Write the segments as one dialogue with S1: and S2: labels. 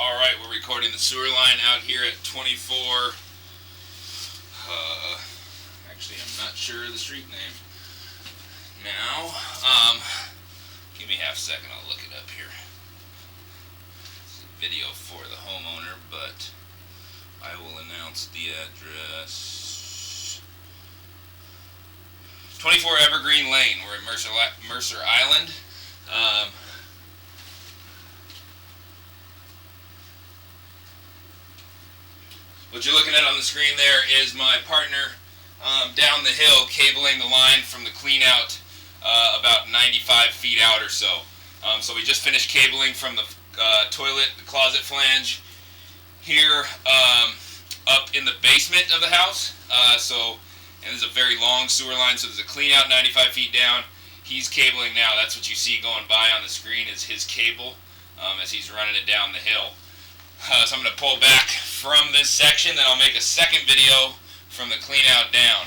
S1: Alright, we're recording the sewer line out here at 24, actually I'm not sure of the street name now. Give me half a second, I'll look it up here. This is a video for the homeowner, but I will announce the address. 24 Evergreen Lane, we're at Mercer Island. What you're looking at on the screen there is my partner down the hill cabling the line from the clean out about 95 feet out or so. So we just finished cabling from the toilet, the closet flange here up in the basement of the house. And there's a very long sewer line, so there's a clean out 95 feet down. He's cabling now. That's what you see going by on the screen is his cable as he's running it down the hill. So I'm going to pull back from this section, then I'll make a second video from the clean out down.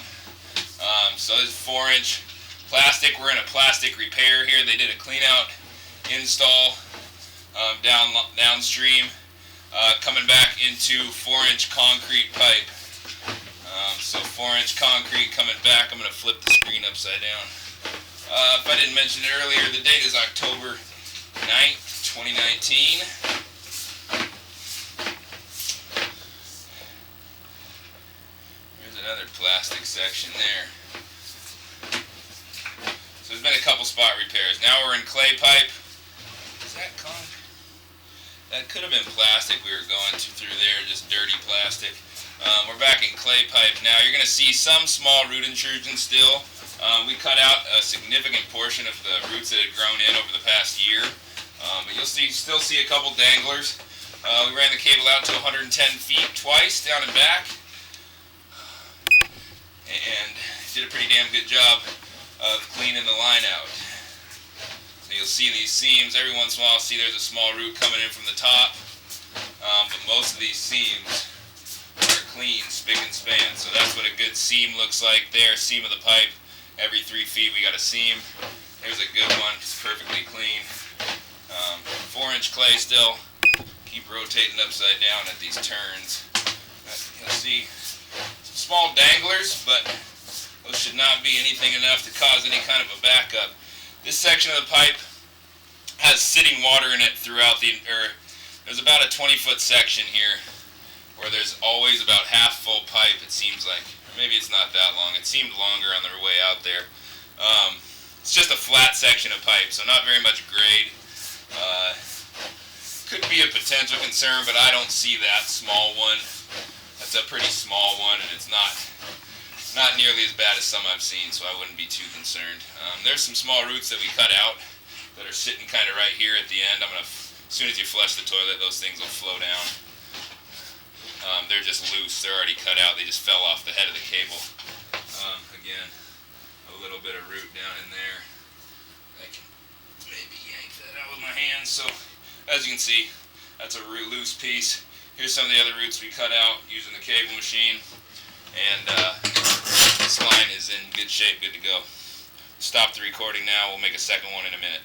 S1: So this is 4-inch plastic. We're in a plastic repair here. They did a clean out install downstream, coming back into 4-inch concrete pipe. So 4-inch concrete coming back. I'm going to flip the screen upside down. If I didn't mention it earlier, the date is October 9th, 2019. Another plastic section there. So there's been a couple spot repairs. Now we're in clay pipe. Is that concrete? That could have been plastic we were going through there, just dirty plastic. We're back in clay pipe now. You're going to see some small root intrusion still. We cut out a significant portion of the roots that had grown in over the past year. But you'll still see a couple danglers. We ran the cable out to 110 feet twice, down and back. And did a pretty damn good job of cleaning the line out. So you'll see these seams. Every once in a while, see there's a small root coming in from the top. But most of these seams are clean, spick and span. So that's what a good seam looks like there. Seam of the pipe. Every 3 feet we got a seam. There's a good one. It's perfectly clean. 4-inch clay still. Keep rotating upside down at these turns. You'll see small danglers, but those should not be anything enough to cause any kind of a backup. This section of the pipe has sitting water in it throughout there's about a 20-foot section here where there's always about half full pipe, it seems like. Or maybe it's not that long. It seemed longer on the way out there. It's just a flat section of pipe, so not very much grade. Could be a potential concern, but I don't see that small one. That's a pretty small one, and it's not nearly as bad as some I've seen, so I wouldn't be too concerned. There's some small roots that we cut out that are sitting kind of right here at the end. As soon as you flush the toilet, those things will flow down. They're just loose. They're already cut out. They just fell off the head of the cable. Again, a little bit of root down in there. I can maybe yank that out with my hands. So, as you can see, that's a loose piece. Here's some of the other roots we cut out using the cable machine. And this line is in good shape, good to go. Stop the recording now. We'll make a second one in a minute.